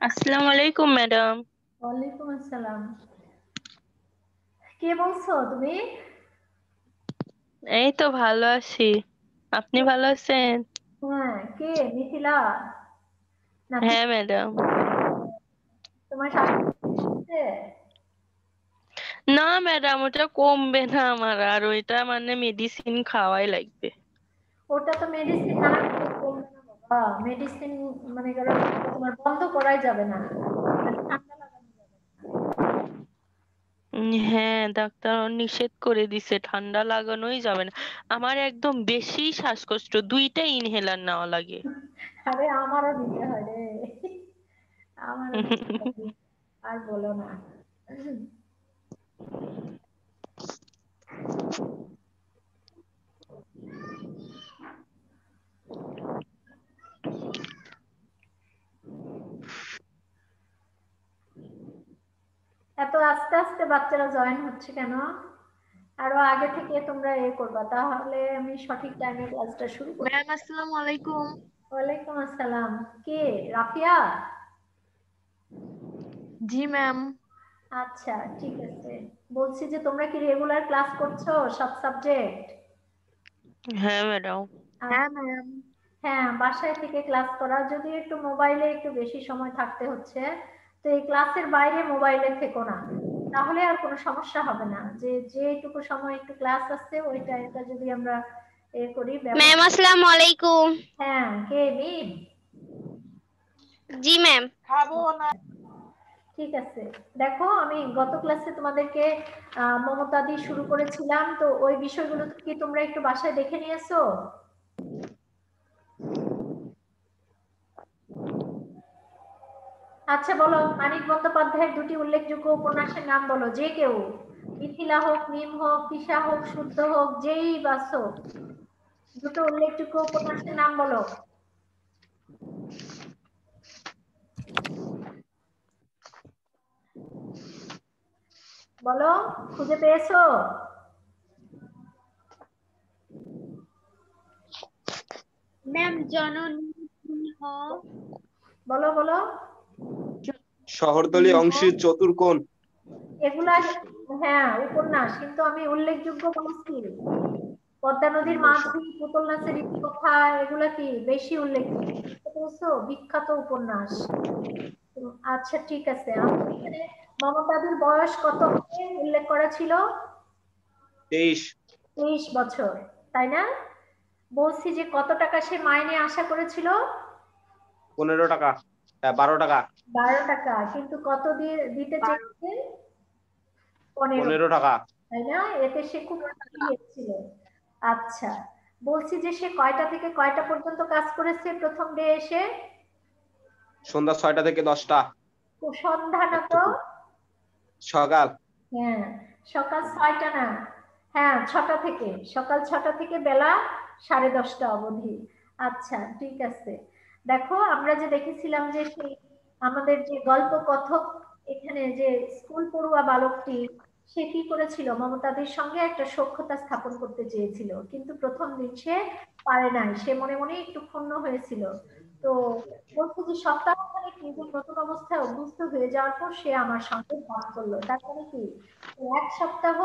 আসসালামু আলাইকুম ম্যাডাম। ওয়ালাইকুম আসসালাম। কে বলছো তুমি? এই তো ভালো আছি, আপনি ভালো আছেন? হ্যাঁ, কে? মিথিলা নাকি? হ্যাঁ ম্যাডাম। তোমার শ্বাসকষ্ট হচ্ছে? না ম্যাডাম, ওটা কমবে না আমার, আর ওইটা মানে মেডিসিন খাওয়াই লাগবে। ওটা তো মেডিসিন না খেলে কমবে না বাবা। মেডিসিন মানে করো তোমার বন্ধ করাই যাবে না, আর ঠান্ডা লাগানো যাবে না। হ্যাঁ, ডাক্তার নিষেধ করে দিছে, ঠান্ডা লাগানোই যাবে না। আমার একদম বেশি শ্বাসকষ্ট, দুইটা ইনহেলার নেওয়া লাগে। আরে আমারও নিতে হয় রে, আমারও নিতে হয়। আর বলো না। এত আস্তে আস্তে বাচ্চারা জয়েন হচ্ছে কেন? আরো আগে থেকে তোমরা করবা, তাহলে আমি সঠিক টাইমে ক্লাসটা শুরু করতে। ম্যাম আসসালামু আলাইকুম। ওয়ালাইকুম আসসালাম। কে? রাফিয়া? জি ম্যাম। আচ্ছা, ঠিক আছে। বলছি যে তোমরা কি রেগুলার ক্লাস করছো সব সাবজেক্ট? হ্যাঁ ম্যাডাম। হ্যাঁ ম্যাম। হ্যাঁ, বাসায় থেকে ক্লাস করা, যদি একটু মোবাইলে একটু বেশি সময় থাকতে হচ্ছে, তো এই ক্লাসের বাইরে মোবাইলে থেকো না, তাহলে আর কোনো সমস্যা হবে না। যে যেটুকু সময় একটু ক্লাস আছে ওই টাইমটা যদি আমরা করি ম্যাম ব্যবহার। আসসালামু আলাইকুম। হ্যাঁ, কে? মিম? জি ম্যাম। খাবো না। ঠিক আছে। দেখো, আমি গত ক্লাসে তোমাদেরকে মমতা দিয়ে শুরু করেছিলাম, তো ওই বিষয়গুলো কি তোমরা একটু বাসায় দেখে নিয়েছো? আচ্ছা বলো, মানিক বন্দ্যোপাধ্যায়ের দুটি উল্লেখযোগ্য উপন্যাসের নাম বলো, যে কেউ। মিথিলা হোক, মিম হোক, তিশা হোক, শুদ্ধ হোক, যেই বাসো, দুটো উল্লেখযোগ্য উপন্যাসের নাম বলো। বলো, খুঁজে পেয়েছো? ম্যাম জননী সিংহ। বলো বলো। শহরতলী অংশের চতুর্কোণ। এগুলা হ্যাঁ উপন্যাস, কিন্তু আমি উল্লেখযোগ্য বলছি। পদ্মা নদীর মাঝি, পুতুল নাচের ইতিকথা, এগুলা কি বেশি উল্লেখযোগ্য? বুঝতে পেরেছো? বিখ্যাত উপন্যাস। আচ্ছা ঠিক আছে, আমাদের এখানে মমতাদির বয়স কত হবে উল্লেখ করা ছিল? 23। 23 বছর, তাই না? বলছি যে কত টাকা সে মাইনে আশা করেছিল? 15 টাকা, 12 টাকা। 12 টাকা, কিন্তু কত দিয়ে দিতে চেয়েছে? 15। 15 টাকা। তাই না? এতে সে খুব খুশি হয়েছিল। আচ্ছা, বলছি যে সে কয়টা থেকে কয়টা পর্যন্ত কাজ করেছে প্রথম ডে এসে? সন্ধ্যা 6টা থেকে 10টা। ও সন্ধ্যা না তো? একটু সকাল। হ্যাঁ, সকাল 6টা না, হ্যাঁ 6টা থেকে, সকাল 6টা থেকে বেলা 10:30 অবধি। আচ্ছা ঠিক আছে। দেখো, আমরা যে দেখেছিলাম যে সেই আমাদের যে গল্প কথক, এখানে যে স্কুল পড়ুয়া বালকটি, সে কি করেছিল? মমতাদির সঙ্গে একটা সখ্যতা স্থাপন করতে চেয়েছিল, কিন্তু প্রথম দিন সে পারে নাই, সে মনে মনে একটু ক্ষুণ্ণ হয়েছিল। তো বলছে যে সপ্তাহখানেক নিজের নতুন অবস্থায় অভ্যস্ত হয়ে যাওয়ার পর সে আমার সঙ্গে ভাগ করলো। তার মানে কি, 1 সপ্তাহ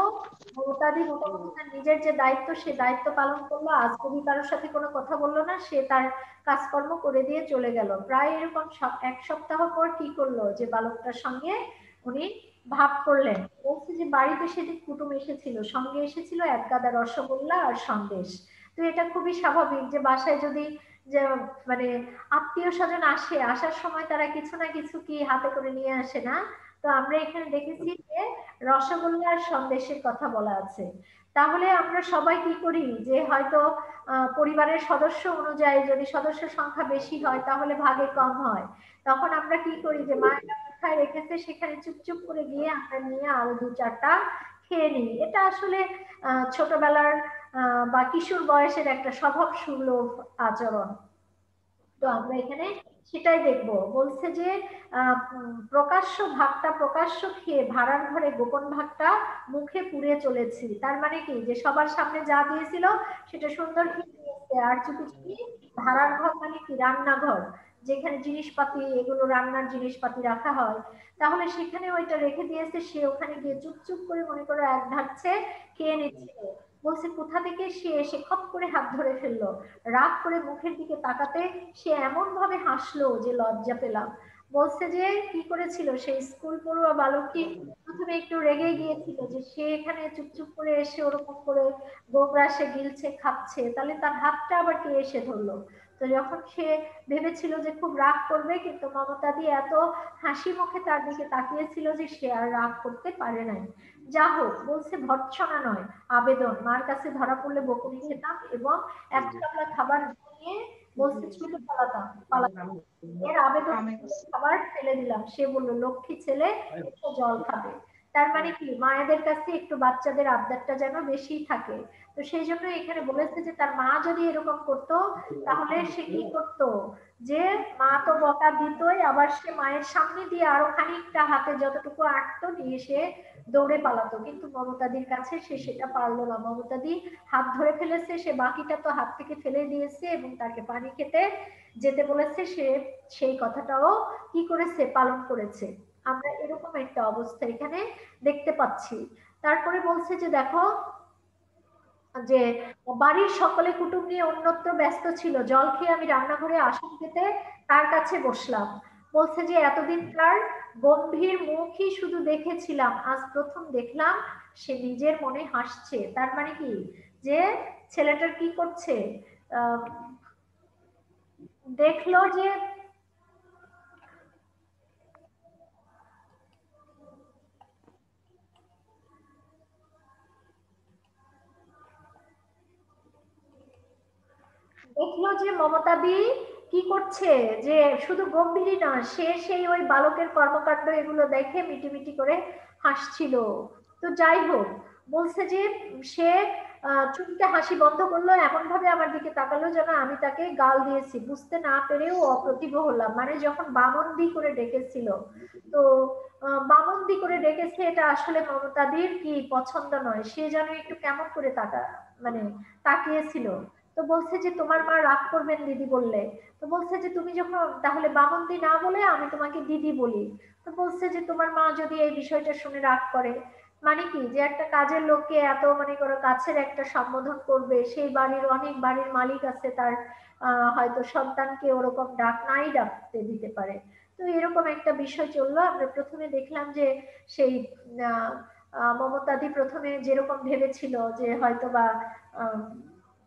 মমতাদি মোটামুটি তার নিজের যে দায়িত্ব সে দায়িত্ব পালন করলো, আজ কবি কারোর সাথে কোনো কথা বললো না, সে তার কাজকর্ম করে দিয়ে চলে গেল। প্রায় এরকম 1 সপ্তাহ পর কি করলো, যে বালকটার সঙ্গে উনি ভাব করলেন। বলছে যে বাড়িতে সেদিন কুটুম এসেছিল, সঙ্গে এসেছিল 1 গাদা রসগোল্লা আর সন্দেশ। তো এটা খুবই স্বাভাবিক যে বাসায় যদি যে মানে আত্মীয় স্বজন আসে, আসার সময় তারা কিছু না কিছু কি হাতে করে নিয়ে আসে না? তো আমরা এখানে দেখেছি যে রসগোল্লা আর সন্দেশের কথা বলা আছে। তাহলে আমরা সবাই কি করি, যে হয়তো পরিবারের সদস্য অনুযায়ী যদি সদস্য সংখ্যা বেশি হয় তাহলে ভাগে কম হয়, তখন আমরা কি করি, যে মায়েরা কোথায় রেখেছে সেখানে চুপচুপ করে গিয়ে আমরা নিয়ে আরো 2-4টা খেয়ে নিই। এটা আসলে ছোটবেলার বা কিশোর বয়সের একটা স্বভাব সুলভ আচরণ। তো আমরা এখানে সেটাই দেখব। বলছে যে প্রকাশ্য ভাগটা প্রকাশ্য খেয়ে ভাড়ার ঘরে গোপন ভাগটা মুখে পুড়ে চলেছি। তার মানে কি, যে সবার সামনে যা দিয়েছিল সেটা সুন্দর খেয়ে নিয়েছে, আর চুপি চুপি ভাড়ার ঘর মানে কি রান্নাঘর, যেখানে জিনিসপাতি এগুলো রান্নার জিনিসপাতি রাখা হয়, তাহলে সেখানে ওইটা রেখে দিয়েছে, সে ওখানে গিয়ে চুপচুপ করে মনে করো এক ধাচ্ছে খেয়ে নিচ্ছিল। বলছে কোথা থেকে সে এসে খপ করে হাত ধরে ফেললো, রাগ করে মুখের দিকে তাকাতে সে এমন ভাবে হাসলো যে লজ্জা পেলাম। বলছে যে কি করেছিল সেই স্কুল পড়ুয়া বালকটি, প্রথমে একটু রেগে গিয়েছিল যে সে এখানে চুপচুপ করে এসে ওরকম করে গোগ্রাসে গিলছে খাচ্ছে, তাহলে তার হাতটা আবার কে এসে ধরলো। তো যখন সে ভেবেছিল যে খুব রাগ করবে, কিন্তু মমতা দি এত হাসি মুখে তার দিকে তাকিয়েছিল যে সে আর রাগ করতে পারে নাই। যা হোক, বলছে ভর্ৎসনা নয়, আবেদন, মার কাছে ধরা পড়লে বকুনি খেতাম এবং এক চামড়া খাবার নিয়ে বলছে ছুটে পালাতাম। এর আবেদন খাবার ফেলে দিলাম। সে বললো লক্ষ্মী ছেলে, একটু জল খাবে। তার মানে কি, মায়েদের কাছে একটু বাচ্চাদের আবদারটা যেন বেশি থাকে। তো সেই জন্য এখানে বলেছে যে তার মা যদি এরকম করতো তাহলে সে কি করতো, যে মা তো বকা দিতই, আবার সে মায়ের সামনে দিয়ে আরো খানিকটা হাতে যতটুকু আটতো নিয়ে সে দৌড়ে পালাতো। কিন্তু মমতাদির কাছে সে সেটা পারলো না। মমতাদি হাত ধরে ফেলেছে, সে বাকিটা তো হাত থেকে ফেলে দিয়েছে এবং তাকে পানি খেতে যেতে বলেছে, সে সেই কথাটাও কি করেছে, পালন করেছে। আমরা এরকম একটা অবস্থা এখানে দেখতে পাচ্ছি। তারপরে বলছে যে দেখো যে বাড়ির সকলে কুটুম নিয়ে অন্যত্র ব্যস্ত ছিল, জল খেয়ে আমি রান্নাঘরে আসন পেতে তার কাছে বসলাম। বলছে যে এতদিন তার গম্ভীর মুখই শুধু দেখেছিলাম, আজ প্রথম দেখলাম সে নিজের মনে হাসছে। তার মানে কি, যে ছেলেটার কি করছে, দেখলো যে দেখলো যে মমতাদি কি করছে, যে শুধু গম্ভীরই না, সে সেই ওই বালকের কর্মকাণ্ড এগুলো দেখে মিটিমিটি করে হাসছিল। তো যাই হোক, বলছে যে সে চুপকে হাসি বন্ধ করলো, এমন ভাবে আমার দিকে তাকালো যেন আমি তাকে গাল দিয়েছি। বুঝতে না পেরেও অপ্রতিভ হলাম। মানে যখন বামন্দি করে ডেকেছিল, তো বামন্দি করে ডেকেছে, এটা আসলে মমতাদির কি পছন্দ নয়, সে যেন একটু কেমন করে মানে তাকিয়েছিল। তো বলছে যে তোমার মা রাগ করবেন দিদি বললে। তো বলছে যে তুমি যখন তাহলে বামন্দি না বলে আমি তোমাকে দিদি বলি। তো বলছে যে তোমার মা যদি এই বিষয়টা শুনে রাগ করে, মানে কি, যে একটা কাজের লোককে এত মনে করো কাছের একটা সম্বোধন করবে, সেই বাড়ির অনেক বাড়ির মালিক আছে, তার হয়তো সন্তানকে ওরকম ডাক নাই ডাকতে দিতে পারে। তো এরকম একটা বিষয় চললো। আমরা প্রথমে দেখলাম যে সেই মমতাদি প্রথমে যেরকম ভেবেছিল যে হয়তো বা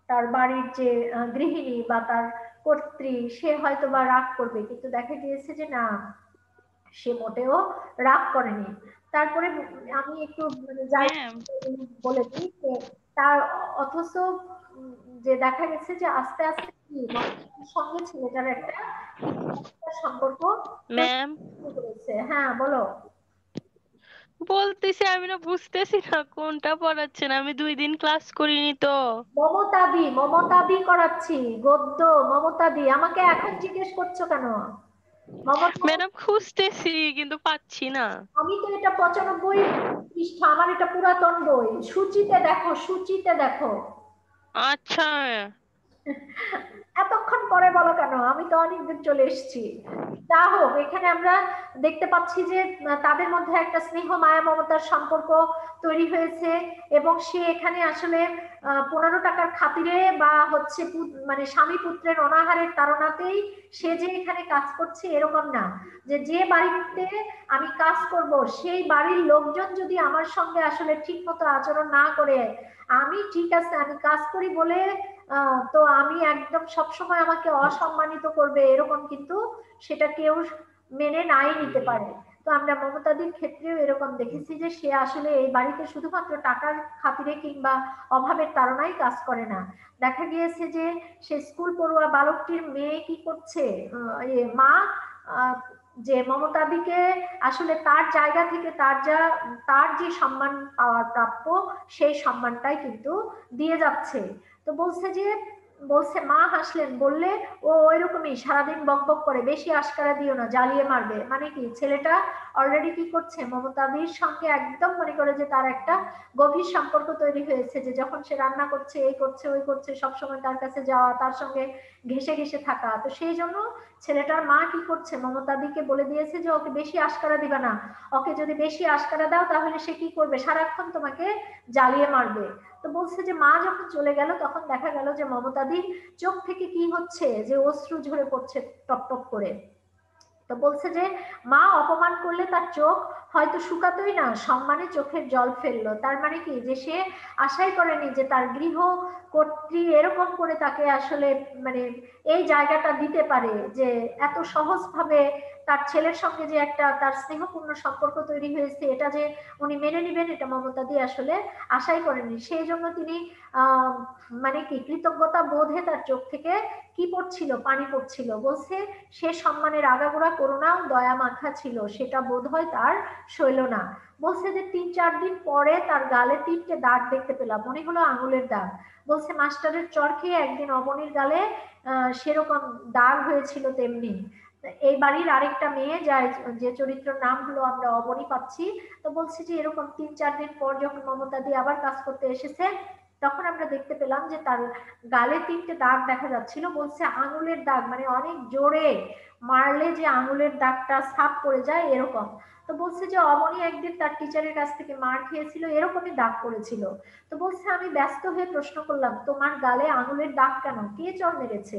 তার বাড়ির যে গৃহিণী বা তার কর্ত্রী, সে হয়তো বা রাগ করবে, কিন্তু দেখা গিয়েছে যে না, সে মোটেও রাগ করেনি। তারপরে আমি একটু মানে যাই বলে দিই যে তার অথচ যে দেখা গেছে যে আস্তে আস্তে কি সঙ্গে ছেলেটার একটা সম্পর্ক ম্যাম করেছে। হ্যাঁ বলো। বলতেছি আমি না বুঝতেছি না কোনটা পড়াচ্ছেন, আমি 2 দিন ক্লাস করিনি তো। মমতাদি করাচ্ছি, গদ্য মমতাদি। আমাকে এখন জিজ্ঞেস করছো কেন? ম্যাডাম খুঁজতেছি কিন্তু পাচ্ছি না। আমি তো এটা 95 পৃষ্ঠা, আমার এটা পুরাতন বই। সূচিতে দেখো, সূচিতে দেখো। আচ্ছা এতক্ষণ পরে বলো কেন? আমি তো অনেক দূর চলে এসেছি। যা হোক, এখানে আমরা দেখতে পাচ্ছি যে তাদের মধ্যে একটা স্নেহ মায়া মমতার সম্পর্ক তৈরি হয়েছে, এবং সে এখানে আসলে 15 টাকার খাতিরে বা হচ্ছে মানে স্বামী পুত্রের অনাহারের তাড়নাতেই সে যে এখানে কাজ করছে এরকম না। যে বাড়িতে আমি কাজ করব, সেই বাড়ির লোকজন যদি আমার সঙ্গে আসলে ঠিক মতো আচরণ না করে, আমি ঠিক আছে আমি কাজ করি বলে তো আমি একদম সবসময় আমাকে অসম্মানিত করবে, এরকম কিন্তু সেটা কেউ মেনে নাই নিতে পারে। তো আমরা মমতাদির ক্ষেত্রেও এরকম দেখেছি যে সে আসলে এই বাড়িতে শুধুমাত্র টাকার খাতিরে কিংবা অভাবের তাড়নায় কাজ করে না। দেখা গিয়েছে যে সে স্কুল পড়ুয়া বালকটির মেয়ে কি করছে, মা যে মমতাদিকে আসলে তার জায়গা থেকে তার যে সম্মান পাওয়ার প্রাপ্য, সেই সম্মানটাই কিন্তু দিয়ে যাচ্ছে। তো বলছে যে বলছে মা হাসলেন, বললে ও ওইরকমই সারাদিন বকবক করে, বেশি আশকারা দিও না, জ্বালিয়ে মারবে। মানে কি ছেলেটা অলরেডি কি করছে, মমতাদির সঙ্গে একদম মনে করে যে তার একটা গভীর সম্পর্ক তৈরি হয়েছে, যে যখন সে রান্না করছে, এই করছে, ওই করছে, সবসময় তার কাছে যাওয়া, তার সঙ্গে ঘেসে ঘেসে থাকা। তো সেই জন্য ছেলেটার মা কি করছে, মমতাদিকে বলে দিয়েছে যে ওকে বেশি আশকারা দিবা না, ওকে যদি বেশি আশকারা দাও তাহলে সে কি করবে, সারাক্ষণ তোমাকে জ্বালিয়ে মারবে। তো বলছে যে মা যখন চলে গেল তখন দেখা গেল যে মমতাদির চোখ থেকে কি হচ্ছে, যে অশ্রু ঝরে পড়ছে টপ টপ করে। তো বলছে যে মা অপমান করলে তার চোখ হয়তো শুকাতোই না, সম্মানে চোখের জল ফেললো। তার মানে কি, যে সে আশাই করেনি যে তার গৃহকর্ত্রী এরকম করে তাকে আসলে মানে এই জায়গাটা দিতে পারে, যে এত সহজভাবে তার ছেলের সঙ্গে যে একটা তার স্নেহপূর্ণ সম্পর্ক তৈরি হয়েছে, এটা যে উনি মেনে নেবেন, এটা মমতাদি আসলে আশাই করেনি। সেই জন্য তিনি মানে কি কৃতজ্ঞতা বোধে তার চোখ থেকে কি পড়ছিল, পানি পড়ছিল। বলছে সে সম্মানের আগাগোড়া করুণা ও দয়া মাখা ছিল, সেটা বোধ হয় তার সইল না। বলছে যে ৩-৪ দিন পরে তার গালে ৩টে দাগ দেখতে পেলাম, মনে হলো আঙুলের দাগ। বলছে মাস্টারের চর খেয়ে একদিন অবনীর গালে সেরকম দাগ হয়েছিল তেমনি। এই বাড়ির আরেকটা মেয়ে, যার যে চরিত্রের নাম হলো আমরা অবনী পাচ্ছি, তো বলছে যে এরকম ৩-৪ দিন পর যখন মমতাদি আবার কাজ করতে এসেছে, তখন আমরা দেখতে পেলাম যে তার গালে ৩টে দাগ দেখা যাচ্ছিল। বলছে আঙুলের দাগ, মানে অনেক জোরে মারলে যে আঙুলের দাগটা ছাপ পড়ে যায় এরকম। তো বলছে যে অমনি একদিন তার টিচারের কাছ থেকে মার খেয়েছিল, এরকমই দাগ পড়েছিল। তো বলছে আমি ব্যস্ত হয়ে প্রশ্ন করলাম, তোমার গালে আঙুলের দাগ কেন, কে চর মেরেছে?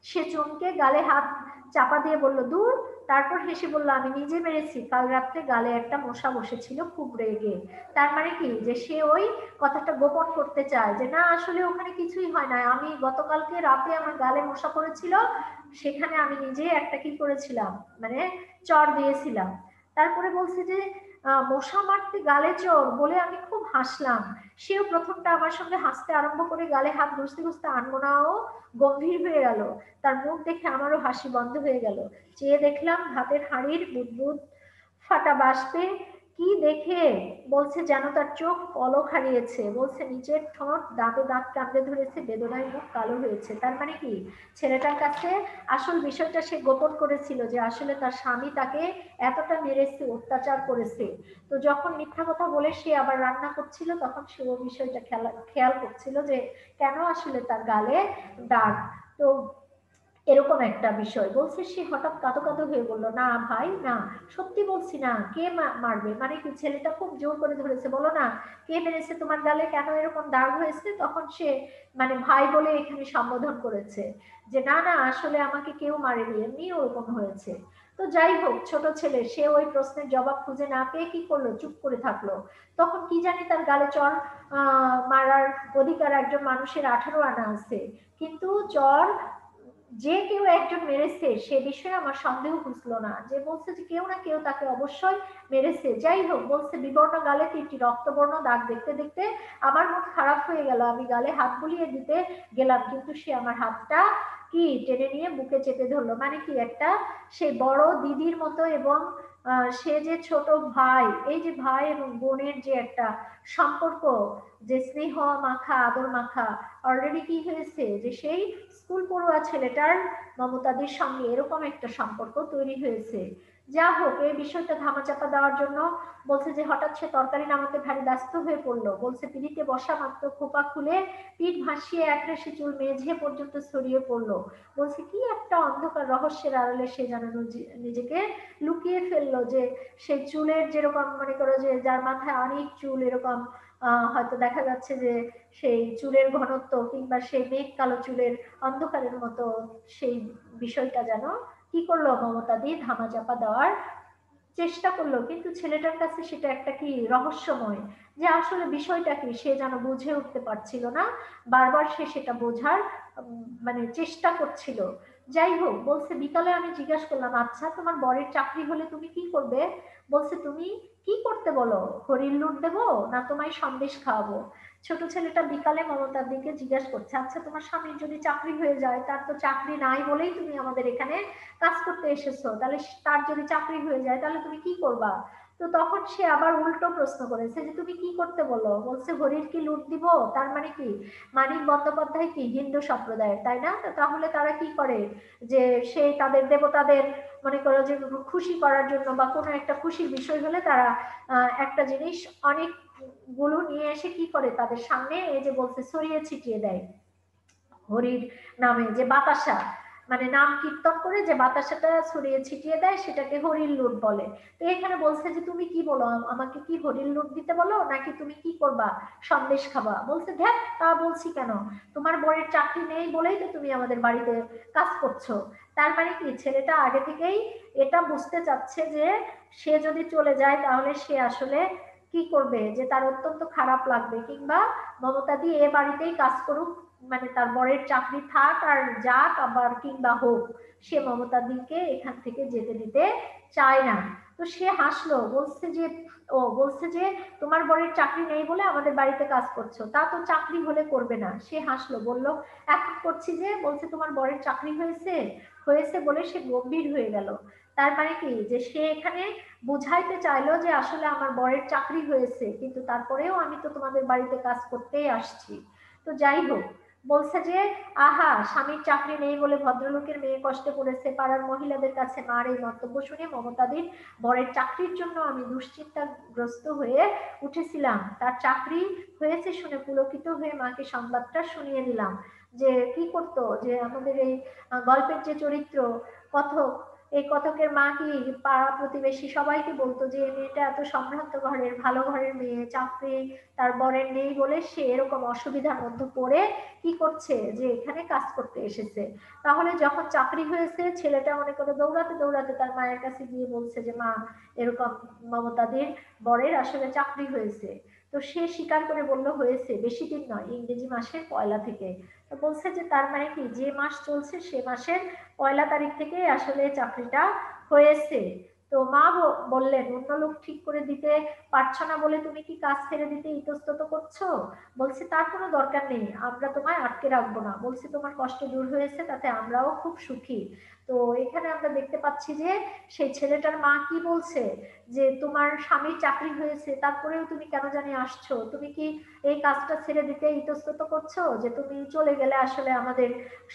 সে চমকে গালে হাত চাপা দিয়ে বলল দূর। তারপর হেসে বলল আমি নিজে মেরেছি, কাল রাত্রে গালে একটা মশা বসেছিল, খুব রেগে। তার মানে কি, যে সে ওই কথাটা গোপন করতে চায় যে না আসলে ওখানে কিছুই হয় না, আমি গতকালকে রাতে আমার গালে মশা পড়েছিল, সেখানে আমি নিজে একটা কি করেছিলাম, মানে চর দিয়েছিলাম। তারপরে বলছে যে মশা মারতে গালে চোর বলে আমি খুব হাসলাম। সেও প্রথমটা আমার সঙ্গে হাসতে আরম্ভ করে গালে হাত ঘষতে ঘষতে আনমনাও গম্ভীর হয়ে গেল। তার মুখ দেখে আমারও হাসি বন্ধ হয়ে গেল। চেয়ে দেখলাম ভাতের হাঁড়ির বুদবুদ ফাটা বাষ্পে কি দেখে, বলছে যেন তার চোখ পলক হারিয়েছে। বলছে নিচের ঠোঁট দাঁতে দাঁত কামড়ে ধরেছে, বেদনায় মুখ কালো হয়েছে। তার মানে কি, ছেলেটার কাছে আসল বিষয়টা সে গোপন করেছিল, যে আসলে তার স্বামী তাকে এতটা মেরেছে, অত্যাচার করেছে। তো যখন মিথ্যা কথা বলে সে আবার রান্না করছিল, তখন সে ওই বিষয়টা খেয়াল করছিল যে কেন আসলে তার গালে দাগ। তো এরকম একটা বিষয়। বলছে সে হঠাৎ কাঁদো কাঁদো হয়ে বললো না ভাই না, সত্যি বলছি না, কে মারবে? মানে কি, ছেলেটা খুব জোর করে ধরেছে, বলো না কে মেরেছে তোমার গালে, কেন এরকম দাগ হয়েছে? তখন সে মানে ভাই বলে এখানে সম্বোধন করেছে, যে না না আসলে আমাকে কেউ মারেনি, এমনি ওরকম হয়েছে। তো যাই হোক, ছোট ছেলে, সে ওই প্রশ্নের জবাব খুঁজে না পেয়ে কি করলো, চুপ করে থাকলো। তখন কি জানি তার গালে চর মারার অধিকার একজন মানুষের 18 আনা আছে, কিন্তু চর যে কেউ একজন মেরেছে সে বিষয়ে আমার সন্দেহ ঘুচলো না, যে বলছে যে কেউ না কেউ তাকে অবশ্যই মেরেছে। যাই হোক, বলছে বিবর্ণ গালে 3টি রক্তবর্ণ দাগ দেখতে দেখতে আমার মন খারাপ হয়ে গেল। আমি গালে হাত বুলিয়ে দিতে গেলাম, কিন্তু সে আমার হাতটা কি টেনে নিয়ে বুকে চেপে ধরলো। মানে কি, একটা সে বড় দিদির মতো, এবং সে যে ছোট ভাই, এই যে ভাই এবং বোনের যে একটা সম্পর্ক, যে স্নেহ মাখা আদর মাখা, অলরেডি কি হয়েছে, যে সেই স্কুল পড়ুয়া ছেলেটার মমতাদির সঙ্গে এরকম একটা সম্পর্ক তৈরি হয়েছে। যা হোক, এই বিষয়টা ধামাচাপা দেওয়ার জন্য বলছে যে হঠাৎ সে তরকারি নামাতে ভারী ব্যস্ত হয়ে পড়লো। বলছে পিড়িতে বসা মাত্র খোপা খুলে পিঠ ভাসিয়ে একরাশি চুল মেঝে পর্যন্ত ছড়িয়ে পড়লো। বলছে কি একটা অন্ধকার রহস্যের আড়ালে সে যেন নিজেকে লুকিয়ে ফেললো, যে সেই চুলের যেরকম মনে করো যে যার মাথায় অনেক চুল, এরকম হয়তো দেখা যাচ্ছে যে সেই চুলের ঘনত্ব কিংবা সেই মেঘ কালো চুলের অন্ধকারের মতো, সেই বিষয়টা যেন কি করলো, মমতাদি ধামাচাপা দেওয়ার চেষ্টা করলো। কিন্তু ছেলেটার কাছে সেটা একটা কি রহস্যময়, যে আসলে বিষয়টা কি সে যেন বুঝে উঠতে পারছিল না। বারবার সে সেটা বোঝার মানে চেষ্টা করছিল। যাই হোক, বলছে বিকালে আমি জিজ্ঞাসা করলাম আচ্ছা তোমার বরের চাকরি হলে তুমি কি করবে? বলছে তুমি কি করতে বলো, হরিণ লুট দেবো না তোমায় সন্দেশ খাওয়াবো? ছোট ছেলেটা বিকালে মমতার দিকে জিজ্ঞাসা করছে আচ্ছা তোমার স্বামীর যদি চাকরি হয়ে যায়, তার তো চাকরি নাই বলেই তুমি আমাদের এখানে কাজ করতে এসেছো, তাহলে তার যদি চাকরি হয়ে যায় তাহলে তুমি কি করবা? তো তখন সে আবার উল্টো প্রশ্ন করেছে যে তুমি কি করতে বলো, বলছে হরির কি লুট দিব। তার মানে কি মানিক বন্দ্যোপাধ্যায় কি হিন্দু সম্প্রদায়ের, তাই না? তাহলে তারা কি করে যে সে তাদের দেবতাদের মনে করো যে খুশি করার জন্য বা কোনো একটা খুশির বিষয় হলে তারা একটা জিনিস অনেক গুলো নিয়ে এসে কি করে তাদের সামনে এই যে বলছে ছড়িয়ে ছিটিয়ে দেয় হরির নামে, যে বাতাসা মানে নাম কীর্তন করে যে বাতাসাটা ছড়িয়ে ছিটিয়ে দেয় সেটাকে হরির লুট বলে। তো এখানে বলছে যে তুমি কি বলো, আমাকে কি হরির লুট দিতে বলো নাকি তুমি কি করবা, সন্দেশ খাবা? বলছে ধ্যাত, তা বলছি কেন, তোমার বরের চাকরি নেই বলেই তো তুমি আমাদের বাড়িতে কাজ করছো। তার মানে কি ছেলেটা আগে থেকেই এটা বুঝতে চাচ্ছে যে সে যদি চলে যায় তাহলে সে আসলে কি করবে, যে তার অত্যন্ত খারাপ লাগবে, কিংবা মমতা দি এ বাড়িতেই কাজ করুক, মানে তার বরের চাকরি থাক আর যাক আবার কিংবা হোক, সে মমতা দিকে এখান থেকে যেতে দিতে চায় না। তো সে হাসলো, বলছে যে তোমার বরের চাকরি নেই বলে আমাদের বাড়িতে কাজ করছো, তা তো চাকরি হলে করবে না। সে হাসলো, বলল এখন করছি যে। বলছে তোমার বরের চাকরি হয়েছে? হয়েছে বলে সে গম্ভীর হয়ে গেল। তার মানে কি যে সে এখানে বুঝাইতে চাইলো যে আসলে আমার বরের চাকরি হয়েছে, কিন্তু তারপরেও আমি তো তোমাদের বাড়িতে কাজ করতেই আসছি। তো যাই হোক, বলছে যে আহা, স্বামীর চাকরি নেই বলে ভদ্রলোকের মেয়ে কষ্টে পড়েছে, পাড়ার মহিলাদের কাছে মার এই মন্তব্য শুনে মমতাদির বরের চাকরির জন্য আমি দুশ্চিন্তাগ্রস্ত হয়ে উঠেছিলাম। তার চাকরি হয়েছে শুনে পুলকিত হয়ে মাকে সংবাদটা শুনিয়ে দিলাম। যে কি করতো, যে আমাদের এই গল্পের যে চরিত্র কথক, এই কথকের মা কি পাড়া প্রতিবেশী সবাইকে বলতো যে মেয়েটা এত সম্ভ্রান্ত ঘরের ভালো ঘরের মেয়ে, চাকরি তার বরের নেই বলে সে এরকম অসুবিধার মধ্যে পড়ে কি করছে, যে এখানে কাজ করতে এসেছে। তাহলে যখন চাকরি হয়েছে ছেলেটা মনে করে দৌড়াতে দৌড়াতে তার মায়ের কাছে গিয়ে বলছে যে মা, এরকম মমতাদের বরের আসলে চাকরি হয়েছে। তো সে স্বীকার করে বলল হয়েছে, বেশি দিন নয়, ইংরেজি মাসের 1 থেকে। তো বলছে যে তার মানে কি যে মাস চলছে সে মাসের 1 তারিখ থেকে আসলে চাকরিটা হয়েছে। তো মা বললেন অন্য লোক ঠিক করে দিতে পারছো না বলে তুমি কি কাজ ছেড়ে দিতে ইতস্তত করছো? বলছে তার কোনো দরকার নেই, আমরা তোমায় আটকে রাখবো না। বলছে তোমার কষ্ট দূর হয়েছে, তাতে আমরাও খুব সুখী। তো এখানে আমরা দেখতে পাচ্ছি যে সেই ছেলেটার মা কি বলছে, যে তোমার স্বামীর চাকরি হয়েছে তারপরেও তুমি কেন জানি আসছো, তুমি কি এই কাজটা ছেড়ে দিতে ইতস্তত করছো, যে তুমি চলে গেলে আসলে আমাদের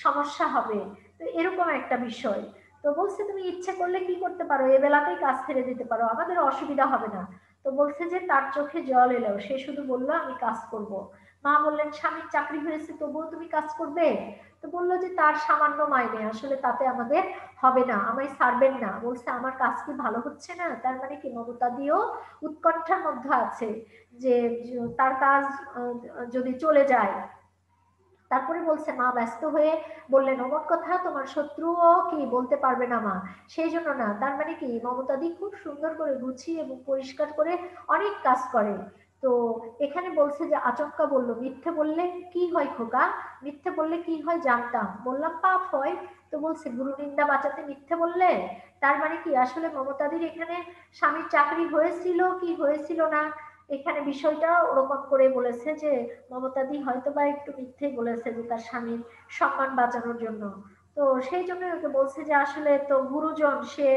সমস্যা হবে। তো এরকম একটা বিষয়। তো বলছে তুমি ইচ্ছে করলে কি করতে পারো, এ বেলাতেই কাজ ছেড়ে দিতে পারো, আমাদের অসুবিধা হবে না। তো বলছে যে তার চোখে জল এলো, সে শুধু বললো আমি কাজ করব। মা বললেন স্বামীর চাকরি হয়েছে তবুও তুমি কাজ করবে? তো বললো যে তার সামান্য মাইনে, আসলে তাতে আমাদের হবে না, আমায় ছাড়বেন না। বলছে আমার কাজ কি ভালো হচ্ছে না? তার মানে কি মমতা দিয়েও উৎকণ্ঠার মধ্যে আছে যে তার কাজ যদি চলে যায়। তারপরে বলছে মা ব্যস্ত হয়ে বললেন অমন কথা তোমার শত্রুও কি বলতে পারবে না মা, সেই জন্য না। তার মানে কি মমতাদি খুব সুন্দর করে গুছিয়ে এবং পরিষ্কার করে অনেক কাজ করে। তো এখানে বলছে যে আচমকা বলল মিথ্যে বললে কি হয় খোকা, মিথ্যে বললে কি হয় জানতাম, বললাম পাপ হয়। তো বলছে গুরু নিন্দা বাঁচাতে মিথ্যে বললে। তার মানে কি আসলে মমতাদির এখানে স্বামীর চাকরি হয়েছিল কি হয়েছিল না, এখানে বিষয়টা ওরকম করে বলেছে যে মমতাদি হয়তো বা একটু মিথ্যে বলেছে যে তার স্বামীর সম্মান বাঁচানোর জন্য। তো সেই জন্য ওকে বলছে যে আসলে তো গুরুজন, সে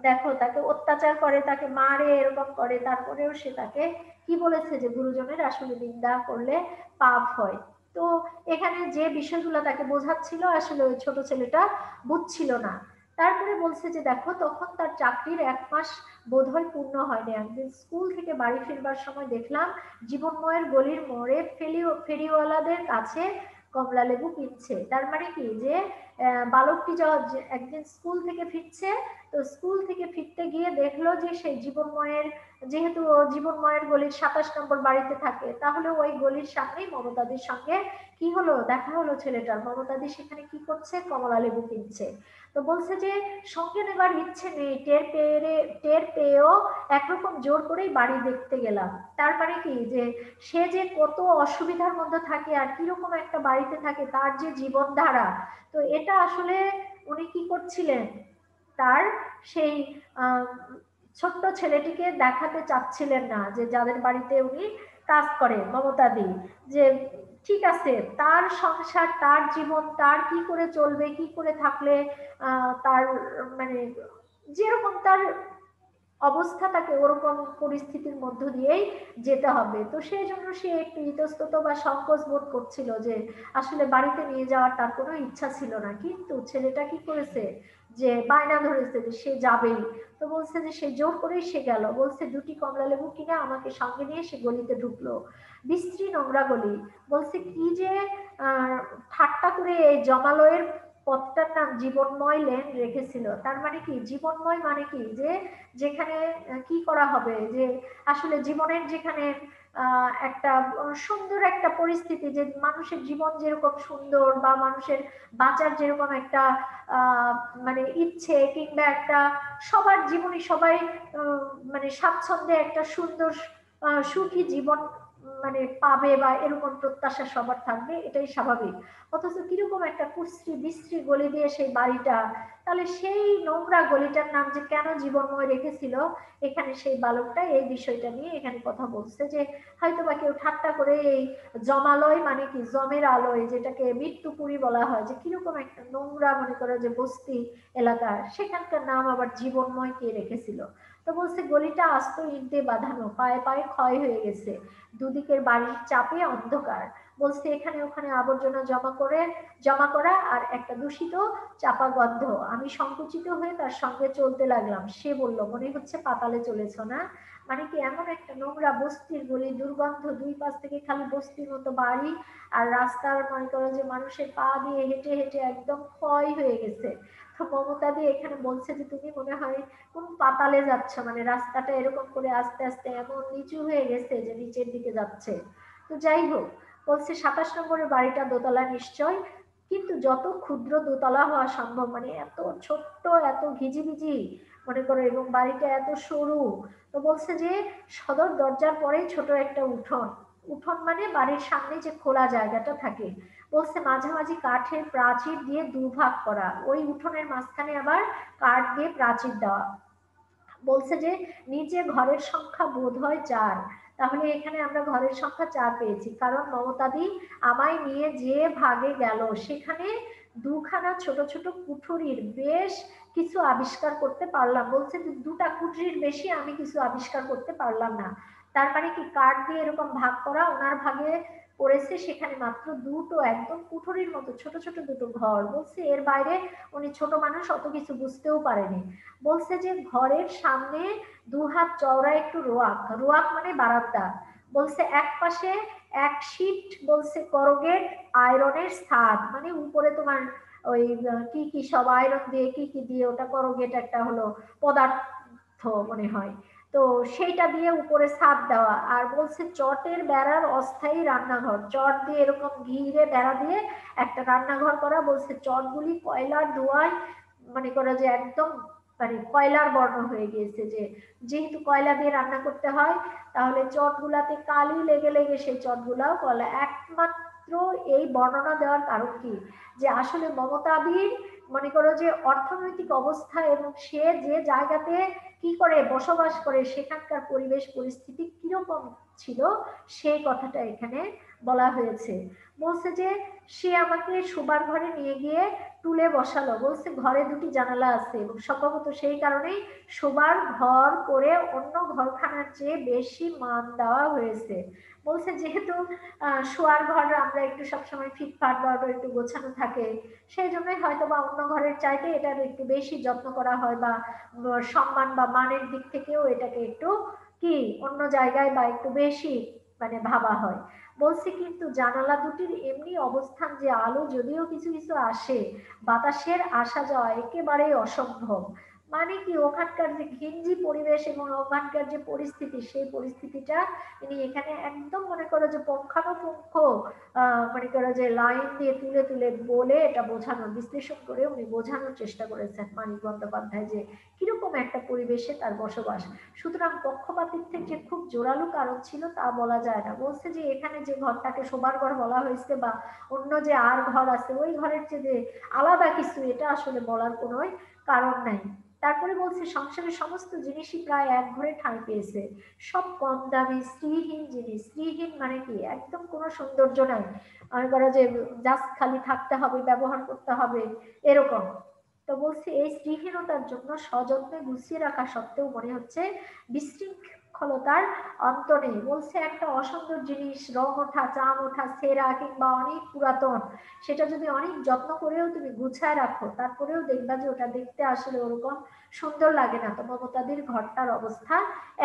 দেখো তাকে অত্যাচার করে, তাকে মারে, এরকম করে, তারপরেও সে তাকে কি বলেছে যে গুরুজনের আসলে নিন্দা করলে পাপ হয়। তো এখানে যে বিষয়গুলো তাকে বোঝাচ্ছিল আসলে ওই ছোট ছেলেটা বুঝছিল না। তারপরে বলছে যে দেখো তখন তার চাকরির 1 মাস বোধহয় পূর্ণ হয়নি, একদিন স্কুল থেকে বাড়ি ফিরবার সময় দেখলাম জীবনময়ের গলির মোড়ে ফেরিওয়ালাদের কাছে কমলা লেবু কিনছে। তার মানে কি যে বালকটি একদিন স্কুল থেকে ফিরছে, তো স্কুল থেকে ফিরতে গিয়ে দেখলো যে সেই জীবনময়ের, যেহেতু জীবনময়ের গলির 27 নম্বর বাড়িতে থাকে, তাহলে ওই গলির সামনেই মমতাদির সঙ্গে কি হলো, দেখা হলো ছেলেটার। মমতাদি সেখানে কি করছে, কমলা লেবু কিনছে। তো বলছে যে সঙ্গে নেবার ইচ্ছে নেই, টের পেয়েও একরকম জোর করেই বাড়ি দেখতে গেলাম। তার মানে কি যে সে যে কত অসুবিধার মধ্যে থাকে আর কিরকম একটা বাড়িতে থাকে, তার যে জীবনধারা, তো এটা আসলে উনি কি করছিলেন, তার সেই ছোট্ট ছেলেটিকে দেখাতে চাচ্ছিলেন না, যে যাদের বাড়িতে উনি কাজ করেন মমতাদি, যে ঠিক আছে তার সংসার, তার জীবন, তার কি করে চলবে, কি করে থাকলে তার মানে যেরকম তার অবস্থা, তাকে ওরকম পরিস্থিতির মধ্য দিয়েই যেতে হবে। তো সেই জন্য সে একটু ইতস্তত বা সংকোচ বোধ করছিল যে আসলে বাড়িতে নিয়ে যাওয়ার তার কোনো ইচ্ছা ছিল না, কিন্তু ছেলেটা কি করেছে যে বায়না ধরেছে যে সে যাবেই। তো বলছে যে সে জোর করেই সে গেল, বলছে 2টি কমলা লেবু কিনে আমাকে সঙ্গে নিয়ে সে গলিতে ঢুকলো, বিশ্রী নোংরা গলি। বলছে কি যে ঠাট্টা করে এই জমালয়ের পথটার নাম জীবনময় লেন রেখেছিল। তার মানে কি জীবনময় মানে কি, যে যেখানে কি করা হবে, যে আসলে জীবনের যেখানে একটা সুন্দর একটা পরিস্থিতি, যে মানুষের জীবন যেরকম সুন্দর বা মানুষের বাঁচার যেরকম একটা মানে ইচ্ছে, কিংবা একটা সবার জীবনে সবাই মানে স্বাচ্ছন্দ্যে একটা সুন্দর সুখী জীবন মানে পাবে বা এরকম প্রত্যাশা সবার থাকবে, এটাই স্বাভাবিক। অথচ কিরকম একটা কুশ্রী বিশ্রী গলি দিয়ে সেই বাড়িটা, তাহলে সেই নোংরা গলিটার নাম যে কেন জীবনময় রেখেছিল, এখানে সেই বালকটা এই বিষয়টা নিয়ে এখানে কথা বলছে যে হয়তো বা কেউ ঠাট্টা করে এই জমালয় মানে কি জমের আলোয়, যেটাকে মৃত্যুপুরী বলা হয়, যে কিরকম একটা নোংরা মনে করো যে বস্তি এলাকা, সেখানকার নাম আবার জীবনময় কে রেখেছিল। তো বলছে গলিটা আস্ত ইট দিয়ে বাঁধানো, পায়ে পায়ে ক্ষয় হয়ে গেছে, দুদিকের বাড়ির চাপে অন্ধকার। বলছে এখানে ওখানে আবর্জনা জমা করা আর একটা দূষিত চাপা গন্ধ। আমি সংকুচিত হয়ে তার সঙ্গে চলতে লাগলাম। সে বলল মনে হচ্ছে পাতালে চলেছ না? মানে কি এমন একটা নোংরা বস্তির গলি, দুর্গন্ধ, দুই পাশ থেকে খালি বস্তির মতো বাড়ি, আর রাস্তার মনে করো যে মানুষের পা দিয়ে হেঁটে হেঁটে একদম ক্ষয় হয়ে গেছে। তো মমতা দিয়ে এখানে বলছে যে তুমি মনে হয় কোন পাতালে যাচ্ছ, মানে রাস্তাটা এরকম করে আস্তে আস্তে এমন নিচু হয়ে গেছে যে নিচের দিকে যাচ্ছে। তো যাই হোক, বলছে 27 নম্বরের বাড়িটা দোতলা নিশ্চয়, কিন্তু যত ক্ষুদ্র দোতলা হওয়া সম্ভব, মানে এত ছোট্ট, এত ঘিজিবিজি মনে করো, এবং বাড়িটা এত সরু। তো বলছে যে সদর দরজার পরেই ছোট একটা উঠোন, উঠোন মানে বাড়ির সামনে যে খোলা জায়গাটা থাকে। বলছে মাঝামাঝি কাঠের প্রাচীর দিয়ে দুভাগ করা, ওই উঠোনের মাঝখানে আবার কাঠ দিয়ে প্রাচীর দেওয়া। বলছে যে নিচে ঘরের সংখ্যা বোধ হয় 4। তাহলে এখানে আমরা ঘরের সংখ্যা 4 পেয়েছি, কারণ মমতাদি আমায় নিয়ে যে ভাগে গেল সেখানে দুখানা ছোট ছোট কুঠুরির বেশ কিছু আবিষ্কার করতে পারলাম। বলছে 2টা কুঠুরির বেশি আমি কিছু আবিষ্কার করতে পারলাম না। তার মানে কি কাঠ দিয়ে এরকম ভাগ করা, ওনার ভাগে পড়েছে সেখানে মাত্র 2টো একদম কুঠুরির মতো ছোট ছোট 2টো ঘর। বলছে এর বাইরে উনি ছোট মানুষ, অত কিছু বুঝতেও পারেনি। বলছে যে ঘরের সামনে 2 হাত চওড়া একটু রোয়াক, রোয়াক মানে বারান্দা। বলছে এক পাশে এক শীট, বলছে করোগেট আয়রনের ছাদ, মানে উপরে তোমার ওই কি কি সব আয়রন দিয়ে কি কি দিয়ে ওটা করোগেট একটা হলো পদার্থ মনে হয়, তো সেইটা দিয়ে উপরে ছাদ দেওয়া। আর বলছে চটের বেড়ার অস্থায়ী রান্নাঘর, চট দিয়ে এরকম ঘিরে বেড়া দিয়ে একটা রান্নাঘর করা। বলছে চটগুলি কয়লার ধোঁয়ায় মনে করো যে একদম মানে কয়লার বর্ণ হয়ে গিয়েছে, যে যেহেতু কয়লা দিয়ে রান্না করতে হয়, তাহলে চটগুলাতে কালি লেগে লেগে সেই চটগুলাও কয়লা। একমাত্র এই বর্ণনা দেওয়ার কারণ কি, যে আসলে মমতাদির মনে করো যে অর্থনৈতিক অবস্থা এবং সে যে জায়গাতে কি করে বসবাস করে সেখানকার পরিবেশ পরিস্থিতি কিরকম ছিল, সেই কথাটা এখানে বলা হয়েছে। বলছে যে সে আমাকে শোবার ঘরে নিয়ে গিয়ে তুলে বসালো। বলছে ঘরে 2টি জানালা আছে এবং সম্ভবত সেই কারণেই শোবার ঘর করে অন্য ঘরখানার চেয়ে বেশি মান দেওয়া হয়েছে। বলছে যেহেতু শোয়ার ঘর আমরা একটু সবসময় ফিটফাট বা একটু গোছানো থাকে, সেই জন্যই হয়তো বা অন্য ঘরের চাইতে এটার একটু বেশি যত্ন করা হয়, বা সম্মান বা মানের দিক থেকেও এটাকে একটু কি অন্য জায়গায় বা একটু বেশি মানে ভাবা হয়। বলছি কিন্তু জানালা 2টির এমনি অবস্থান যে আলো যদিও কিছু কিছু আসে, বাতাসের আসা যাওয়া একেবারেই অসম্ভব। মানে কি ওখানকার যে ঘিঞ্জি পরিবেশ এবং ওখানকার যে পরিস্থিতি, সেই পরিস্থিতিটা ইনি এখানে একদম মনে করো যে পুঙ্খানুপুঙ্খ মনে করো যে লাইন দিয়ে তুলে তুলে বলে এটা বোঝানোর, বিশ্লেষণ করে উনি বোঝানোর চেষ্টা করেছেন মানিক বন্দ্যোপাধ্যায়, যে কিরকম একটা পরিবেশে তার বসবাস। সুতরাং পক্ষপাতিত্বের যে খুব জোরালো কারণ ছিল তা বলা যায় না। বলছে যে এখানে যে ঘরটাকে শোবার ঘর বলা হয়েছে বা অন্য যে আর ঘর আছে ওই ঘরের চেয়ে আলাদা কিছু, এটা আসলে বলার কোনো কারণ নাই। তারপরে বলছে সংসারের সমস্ত জিনিসই প্রায় এক ঘরে ঠাঁই পেয়েছে, সব কম দামি শ্রীহীন জিনিস। শ্রীহীন মানে কি একদম কোনো সৌন্দর্য নাই, মনে করো যে জাস্ট খালি থাকতে হবে, ব্যবহার করতে হবে এরকম। তো বলছে এই শ্রীহীনতার জন্য সযত্নে গুছিয়ে রাখা সত্ত্বেও মনে হচ্ছে বিশৃঙ্খলতার অন্ত নেই। বলছে একটা অসুন্দর জিনিস, রং ওঠা, চাম ওঠা, ছেঁড়া কিংবা অনেক পুরাতন, সেটা যদি অনেক যত্ন করেও তুমি গুছায় রাখো, তারপরেও দেখবা যে ওটা দেখতে আসলে ওরকম সুন্দর লাগে না। তো মমতাদির ঘরটার অবস্থা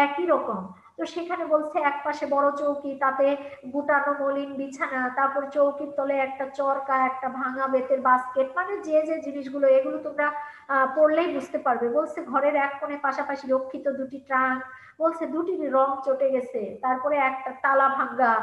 একই রকম। তো সেখানে বলছে এক পাশে বড় চৌকি, তাতে গুটানো মলিন বিছানা, তারপর চৌকির তলে একটা চরকা, একটা ভাঙা বেতের বাস্কেট, মানে যে যে জিনিসগুলো, এগুলো তোমরা পড়লেই বুঝতে পারবে। বলছে ঘরের এক কোণে পাশাপাশি রক্ষিত দুটি ট্রাঙ্ক, বলছে দুটির রং চটে গেছে, তারপরে একটা তালা ভাঙ্গা।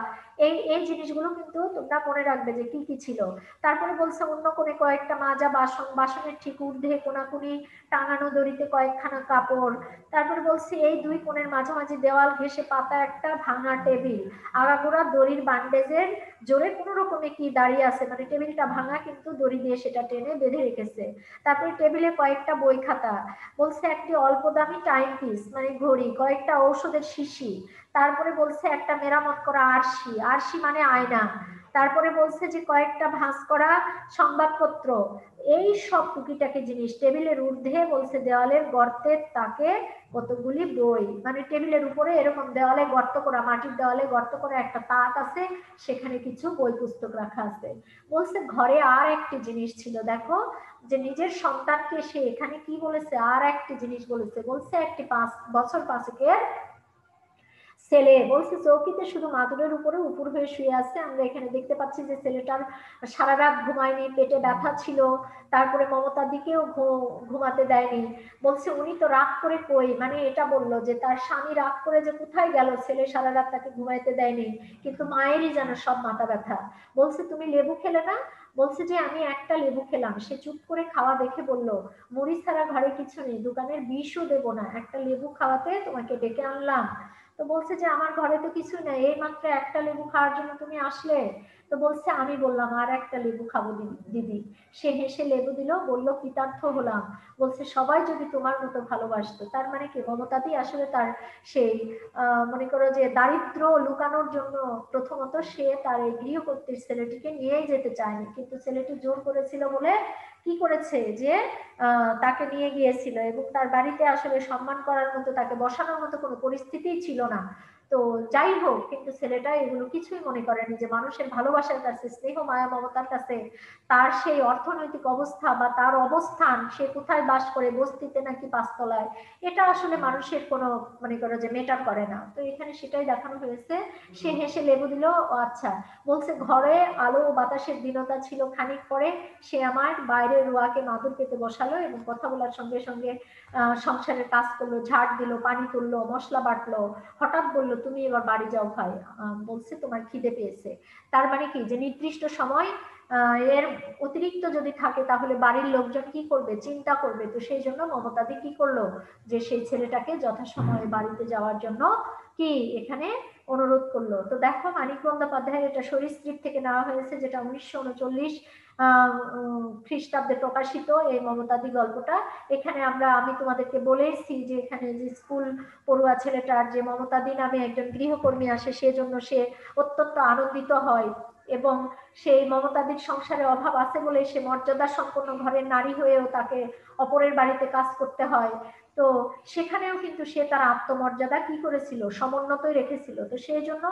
এই এই জিনিসগুলো কিন্তু তোমরা মনে রাখবে যে কি কি ছিল। তারপরে বলছে অন্য কোণে কয়েকটা মাজা বাসন, বাসনের ঠিক ঊর্ধ্বে কোনাকুনি টাঙানো দড়িতে কয়েকখানা কাপড়। তারপরে বলছে এই দুই কোণের মাঝামাঝি দেওয়াল ঘেঁষে পাতা একটা ভাঙা টেবিল, আগাগোড়া দড়ির বান্ডেজের জোরে কোনো রকমে কি দাঁড়িয়ে আছে, মানে টেবিলটা ভাঙা কিন্তু দড়ি দিয়ে সেটা টেনে বেঁধে রেখেছে। তারপরে টেবিলে কয়েকটা বই খাতা, বলছে একটি অল্প দামি টাইম পিস মানে ঘড়ি, কয়েকটা ঔষধের শিশি, তারপরে বলছে একটা মেরামত করা আরশি, আরশি মানে আয়না, তারপরে বলছে যে কয়েকটা ভাঁজ করা সংবাদপত্র, এই সব টুকিটাকি জিনিস টেবিলের ঊর্ধ্বে, বলছে দেওয়ালের গর্তের তাকে কতগুলি বই, মানে টেবিলের উপরে এরকম দেওয়ালে গর্ত করা, মাটির দেওয়ালে গর্ত করা একটা তাক আছে, সেখানে কিছু বই পুস্তক রাখা আছে। বলছে ঘরে আর একটি জিনিস ছিল, দেখো যে নিজের সন্তানকে সে এখানে কি বলেছে, আর একটি জিনিস বলেছে। বলছে একটি 5 বছর 5-এর ছেলে, বলছে চৌকিতে শুধু মাদুরের উপরে উপর হয়ে শুয়ে আছে। আমরা এখানে দেখতে পাচ্ছি যে ছেলেটার সারা রাত ঘুমায়নি, পেটে ব্যথা ছিল, তারপরে মমতার দিকেও ঘুমাতে দেয়নি। বলছে উনি তো রাগ করে কই, মানে এটা বললো যে তার স্বামী রাগ করে যে কোথায় গেল, ছেলে সারা রাত তাকে ঘুমাইতে দেয়নি, কিন্তু মায়েরই যেন সব মাথা ব্যথা। বলছে তুমি লেবু খেলে না? বলছে যে আমি একটা লেবু খেলাম। সে চুপ করে খাওয়া দেখে বলল মুড়ি ছাড়া ঘরে কিছু নেই, দোকানের বিষও দেবো না, একটা লেবু খাওয়াতে তোমাকে ডেকে আনলাম। তো বলছে যে আমার ঘরে তো কিছু নেই, এই মাত্র একটা লেবু খাওয়ার জন্য তুমি আসলে। তো বলছে আমি বললাম আর একটা লেবু খাবো দিদি। সে হেসে লেবু দিল, বলল কৃতার্থ হলাম। বলছে সবাই যদি তোমার মতো ভালোবাসতো। তার মানে কি মমতাদি আসলে তার সেই মনে করো যে দারিদ্র লুকানোর জন্য প্রথমত সে তার এই গৃহকর্ত্রীর ছেলেটিকে নিয়েই যেতে চায়নি, কিন্তু ছেলেটি জোর করেছিল বলে কি করেছে যে তাকে নিয়ে গিয়েছিল, এবং তার বাড়িতে আসলে সম্মান করার মতো, তাকে বসানোর মতো কোনো পরিস্থিতিই ছিল না। তো যাই হোক, কিন্তু ছেলেটা এগুলো কিছুই মনে করেনি, যে মানুষের ভালোবাসার কাছে, স্নেহ মায়া মমতার কাছে তার সেই অর্থনৈতিক অবস্থা বা তার অবস্থান, সে কোথায় বাস করে, বস্তিতে নাকি 5 তলায়, এটা আসলে মানুষের কোনো মনে করো যে মেটার করে না। তো এখানে সেটাই দেখানো হয়েছে। সে হেসে লেবু দিল। আচ্ছা, বলছে ঘরে আলো ও বাতাসের দীনতা ছিল। খানিক পরে সে আমার বাইরের রোয়াকে মাদুর পেতে বসালো এবং কথা বলার সঙ্গে সঙ্গে সংসারের কাজ করলো, ঝাড় দিল, পানি তুললো, মশলা বাটলো। হঠাৎ বলল তুমি এবার বাড়ি যাও ভাই, বলছে তোমার খিদে পেয়েছে। তার মানে কি যে নির্দিষ্ট সময় এর অতিরিক্ত যদি থাকে তাহলে বাড়ির লোকজন কি করবে, চিন্তা করবে। তো সেই জন্য মমতাদি কি করলো, যে সেই ছেলেটাকে যথাসময়ে বাড়িতে যাওয়ার জন্য কি এখানে অনুরোধ করলো। তো দেখো মানিক বন্দ্যোপাধ্যায়ের এটা সরীসৃপ থেকে নেওয়া হয়েছে, যেটা 1939 খ্রিস্টাব্দে প্রকাশিত এই মমতাদি গল্পটা। এখানে আমি তোমাদেরকে বলেইছি যে এখানে যে স্কুল পড়ুয়া ছেলেটার যে মমতাদি নামে একজন গৃহকর্মী আসে, সেজন্য সে অত্যন্ত আনন্দিত হয়, এবং সেই মমতাদির সংসারে অভাব আছে বলে সে মর্যাদা সম্পন্ন ঘরের নারী হয়েও তাকে অপরের বাড়িতে কাজ করতে হয়। তো সেখানেও কিন্তু সে তার আত্মমর্যাদা কি করেছিল, সমুন্নতই রেখেছিল। তো সেই জন্য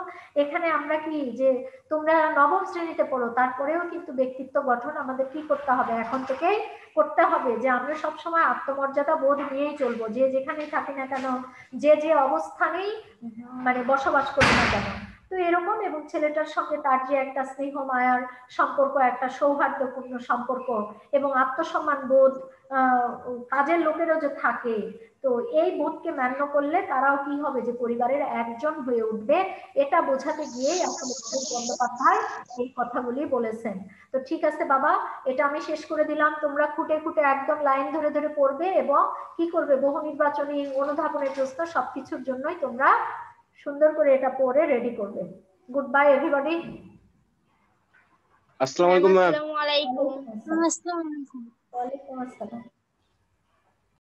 এখানে আমরা কি যে তোমরা নবম শ্রেণীতে পড়ো, তারপরেও কিন্তু ব্যক্তিত্ব গঠন আমাদের কি করতে হবে, এখন থেকেই করতে হবে, যে আমরা সবসময় আত্মমর্যাদা বোধ নিয়েই চলবো, যে যেখানেই থাকি না কেন, যে যে অবস্থানেই মানে বসবাস করি না কেন। তো এরকম, এবং ছেলেটার সঙ্গে তার যে একটা স্নেহ মায়ার সম্পর্ক, একটা সৌহার্দ্যপূর্ণ সম্পর্ক এবং আত্মসম্মান বোধ কাজের লোকেরও যে থাকে, তো এই বোধকে মান্য করলে তারাও কি হবে, যে পরিবারের একজন হয়ে উঠবে। এটা বোঝাতে গিয়েই আসলে বন্দ্যোপাধ্যায় এই কথাগুলি বলেছেন। তো ঠিক আছে বাবা, এটা আমি শেষ করে দিলাম। তোমরা খুঁটে খুঁটে একদম লাইন ধরে ধরে পড়বে এবং কি করবে, বহু নির্বাচনী অনুধাবনের প্রশ্ন সবকিছুর জন্যই তোমরা সুন্দর করে এটা পড়ে রেডি করবে। Good bye everybody. আসসালামু আলাইকুম ম্যাম। আসসালামু আলাইকুম। ওয়ালাইকুম আসসালাম।